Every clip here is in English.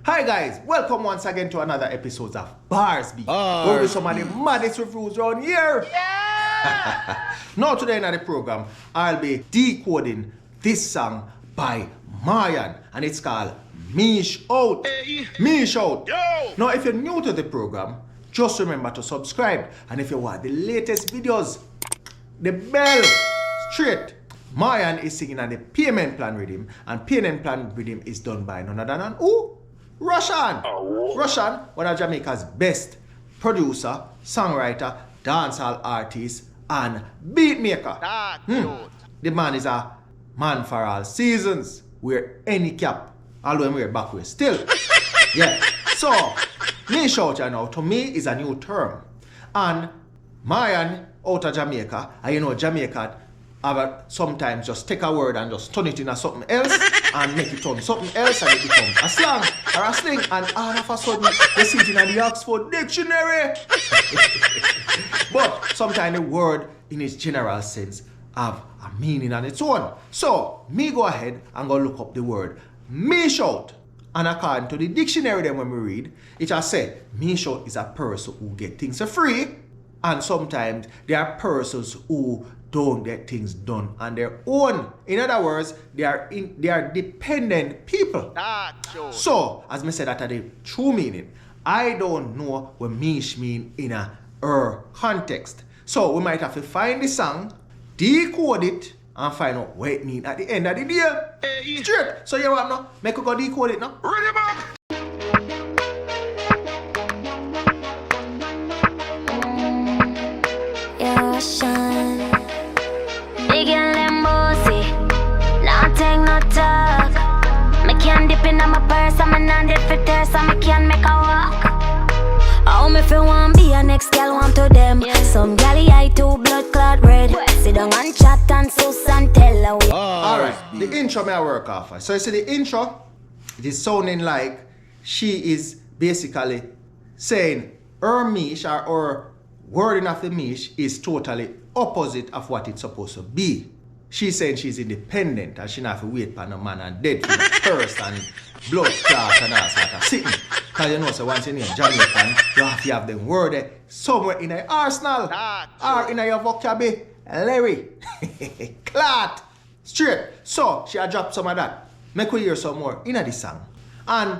Hi guys, welcome once again to another episode of Bars Beat. Where we some of the maddest reviews around here. Yeah! Now today in the program, I'll be decoding this song by Moyann and it's called Meech Out. Meech Out. Yo! Now if you're new to the program, just remember to subscribe, and if you want the latest videos, the bell straight. Moyann is singing on the Plan Riddim, and Plan Riddim is done by none other than who? Russian! Russian, one of Jamaica's best producer, songwriter, dancehall artist, and beat maker. The man is a man for all seasons. Wear any cap, although wear backwards still. Yeah. So, Meech Out now to me is a new term. And Moyann out of Jamaica, and you know Jamaica sometimes just take a word and just turn it into something else and make it turn something else and it becomes a slang or a sling, and all of a sudden you see it in the Oxford Dictionary. But sometimes the word in its general sense have a meaning on its own. So me go ahead and go look up the word Meech Out, and according to the dictionary then when we read, it has said Meech Out is a person who get things for free, and sometimes there are persons who don't get things done on their own. In other words, they are dependent people. So, as me said, that the true meaning, I don't know what Meech mean in a context. So we might have to find the song, decode it, and find out what it mean at the end of the day. Straight. So you want now? Make we go decode it now. Ready, man? In my purse, I'm an for thirst, so I can make a walk. Oh, me feel want be a next girl, want to them. Some galley eye too blood clot red. Sit down and chat and sus and tell her. Alright, the intro may I work off. So you see the intro, it is sounding like she is basically saying her Meech or her wording of the Meech is totally opposite of what it's supposed to be. She's saying she's independent and she not have to wait for no man and dead for thirst and blood clot and all sort of sitting. Because you know, so once you're in Jamaican, you have to have them word somewhere in your arsenal or in your vocabulary. Clot. Straight. So she had dropped some of that. Make we hear some more in the song. And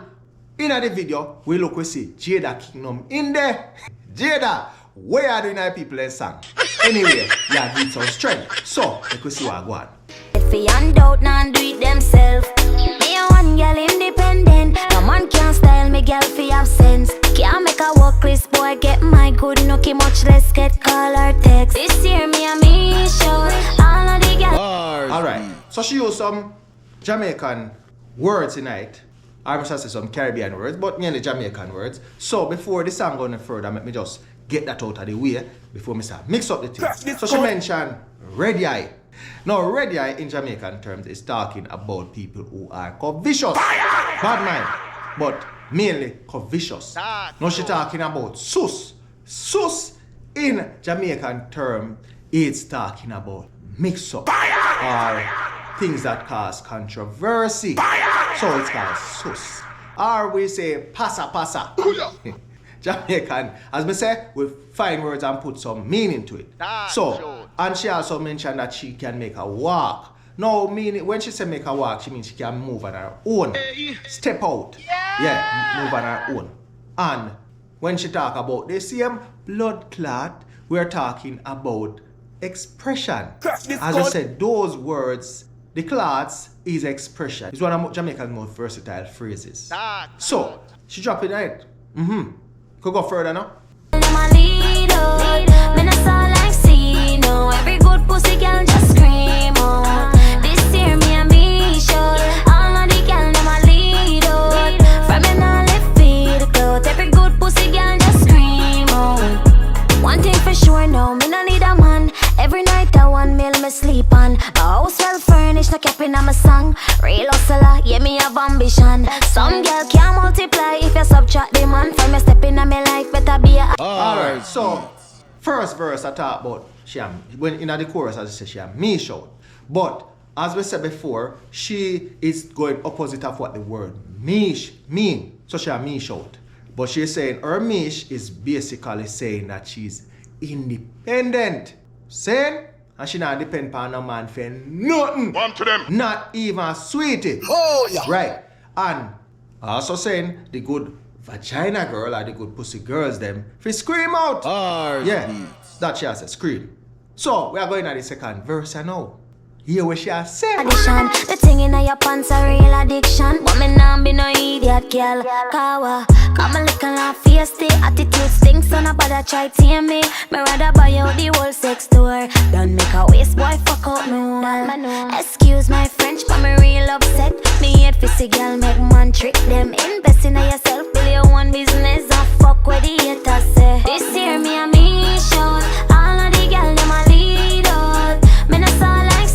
in the video, we look, we see Jada Kingdom in there. Jada, where are the people in song? Anyway, yeah, give some strength. So, let us see what go on. If you hand out and do it themselves. Me a one girl independent. No man can't style me girl fi have sense. Can't make a walk this boy get my good nookie much less get call or text. This year me a Meech Out. All of the girls. Alright, so she used some Jamaican words tonight. I must say some Caribbean words, but mainly Jamaican words. So before the song going further, let me just get that out of the way before me start mix up the things. So she mentioned reggae. Now reggae in Jamaican terms is talking about people who are covetous, bad mind, but mainly covetous. Now she talking about sus. Sus in Jamaican term it's talking about mix up or things that cause controversy. So it's called sus. Or we say pasa pasa. Jamaican, as me say, we find words and put some meaning to it. So, and she also mentioned that she can make a walk. No, meaning when she say make a walk, she means she can move on her own. Step out. Yeah, move on her own. And when she talk about the same blood clot, we're talking about expression. As I said, those words, the clots is expression. It's one of Jamaica's most versatile phrases. So, she dropped it right. Could go further now. Every good pussy girl just scream out. This year me a Meech Out. All of the girl them a lead out. From me now left feet clout. Every good pussy girl just scream out. One thing for sure now, me no need a man. Every night I one meal me sleep on. My house well furnished, no cap in my song. Real hustler, yeah me have ambition. Some girl can't multiply if you subtract the man. From me step in my life, better be a. Alright, so first verse I talk about when in the chorus as I say she a Meech Out. But as we said before, she is going opposite of what the word Meech mean. So she a Meech Out. But she's saying her Meech is basically saying that she's independent. Saying? And she not depend on no man for nothing. One to them. Not even sweetie. Oh, yeah. Right. And also saying the good vagina girl or the good pussy girls them fi scream out. Bars Yeah. beats. That she has a scream. So we are going at the second verse now. Hear what she has said. Addition, the thing in your pants a real addiction. But me nah be no idiot, girl. Kawa, come a little and face the attitude stinks, so nobody try tame me. Me rather buy out the whole sex store than make a waste boy fuck out me. Excuse my French, but me real upset. Me hate fissy girl, make man trick them. Invest in yourself, build your own business, and fuck what the haters say. This year me a Meech Out, all of the girl them a lead out. Me nah saw like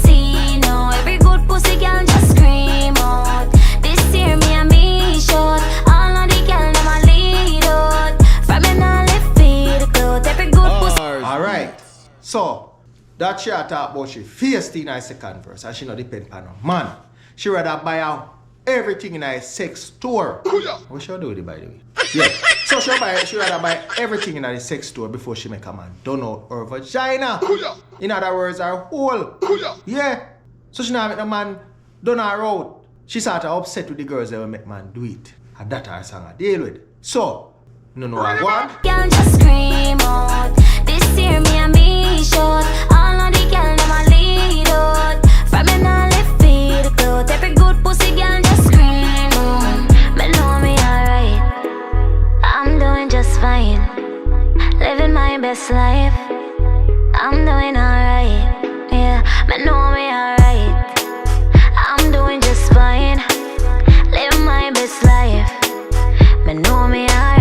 no, every good pussy girl just scream out. This year me a Meech Out, all of the girl them a lead out. From me nah left feet cloth, every good pussy. Alright. So that she a talk about she faced in her second verse and she not depend on no man. She rather buy out everything in her sex store. What she do with it by the way? Yeah. So she rather buy everything in her sex store before she make a man done out her vagina. In other words, her hole. Yeah. So she not make the man done her out. She sort of upset with the girls that will make man do it. And that her song I deal with. So, you know what I want? Girl just scream out. This year me a Meech Out, all of the girl them a lead out. From me nah left feet cloth, every good pussy girl just scream out. Me know me alright, I'm doing just fine, living my best life. I'm doing alright, yeah. Me know me alright, I'm doing just fine, living my best life. Me know me alright.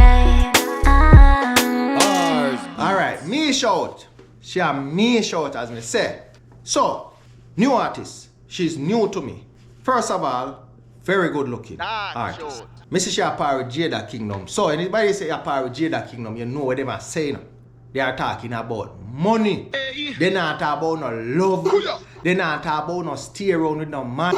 Alright, Meech Out. She a Meech Out as me say. So, new artist. She's new to me. First of all, very good looking artist. Me see she a part with Jada Kingdom. So anybody say a part with Jada Kingdom, you know what they are saying. They are talking about money. They not talk about no love. They not talk about no stay around with no man.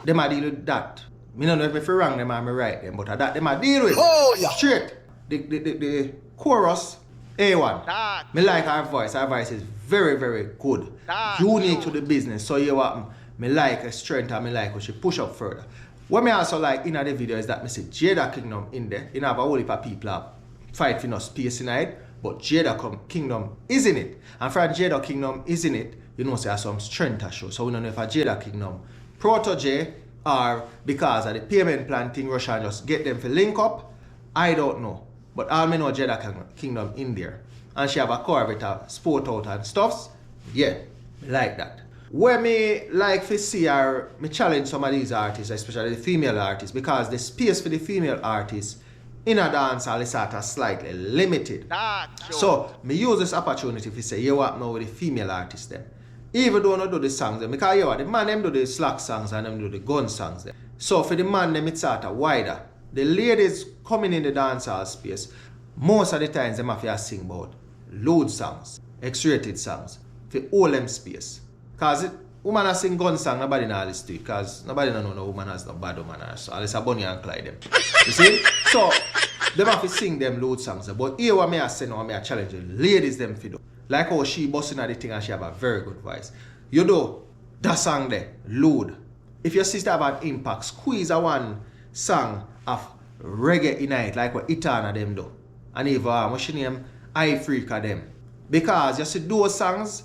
They might deal with that. Me don't know if I wrong them or me right them, but that they might deal with. Oh, yeah. Straight. The chorus, A1. Me like her voice. Her voice is very, very good. Unique to the business. So you what me like her strength and me like how she push up further. What me also like in the video is that me see Jada Kingdom in there. You know, have a whole heap of people fight for no space in it, but Jada Kingdom is in it. And for Jada Kingdom is in it, you know, there's some strength to show. So we don't know if a Jada Kingdom protege or because of the payment plan thing, Russia just get them to link up. I don't know. But all me know Jada Kingdom in there. And she have a Corvette sport out and stuffs. Yeah, me like that. Where me like to see her, me challenge some of these artists, especially the female artists, because the space for the female artists in a dancehall is sort of slightly limited. So, me use this opportunity to say, you what now with the female artists them. Even though I do the songs them, because you what, the man them do the slack songs and them do the gun songs them. So for the man them it's sort of wider. The ladies coming in the dancehall space, most of the times them have to sing about load songs, X-rated songs, for all them space. Because woman has sing gun song, nobody knows this to it, because nobody know no woman has no bad woman has, so unless a Bonnie and Clyde them. You see? So, them have to sing them load songs. But here what me I say now, me I challenge the ladies them to do. Like how she busting at the thing and she have a very good voice. You know, that song there, load. If your sister have an impact, squeeze a one song of reggae in it, like what Itana them do. And even what's your name? I Freaka them. Because you see those songs,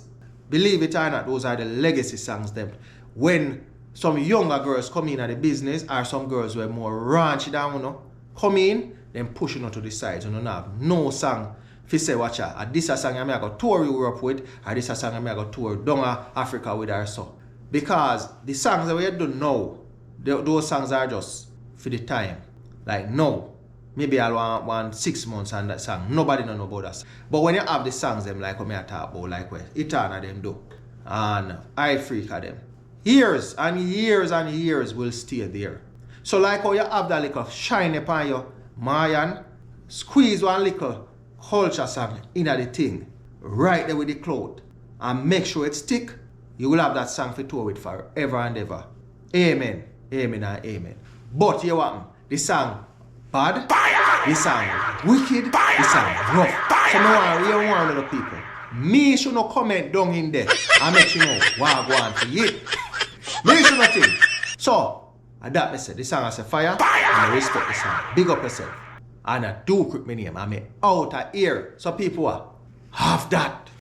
believe it or not, those are the legacy songs them. When some younger girls come in at the business, or some girls who are more raunchy down, you know, come in, then pushing on to the sides. You don't have no song. If you say, watch out, this is a song I may go tour Europe with, or this is a song I may go tour down Africa with or so. Because the songs that we do now, those songs are just for the time. Like no. Maybe I'll want 6 months on that song. Nobody know about that. But when you have the songs them like what I talk about, like what Itana them do, and I Freaka them, years and years and years will stay there. So like how you have that little shine upon your Moyann, squeeze one little culture song in the thing, right there with the cloth, and make sure it stick, you will have that song for tour with forever and ever. Amen. Amen and amen. But you want the song bad, this song wicked, this song rough. So no one really warn the people. Me should not comment down in there and make you know what I go on for it. Me should not think. So, I that me say, this song I say fire, and I respect the song. Big up yourself. And I do quick my name, I mean out of here. So people have that.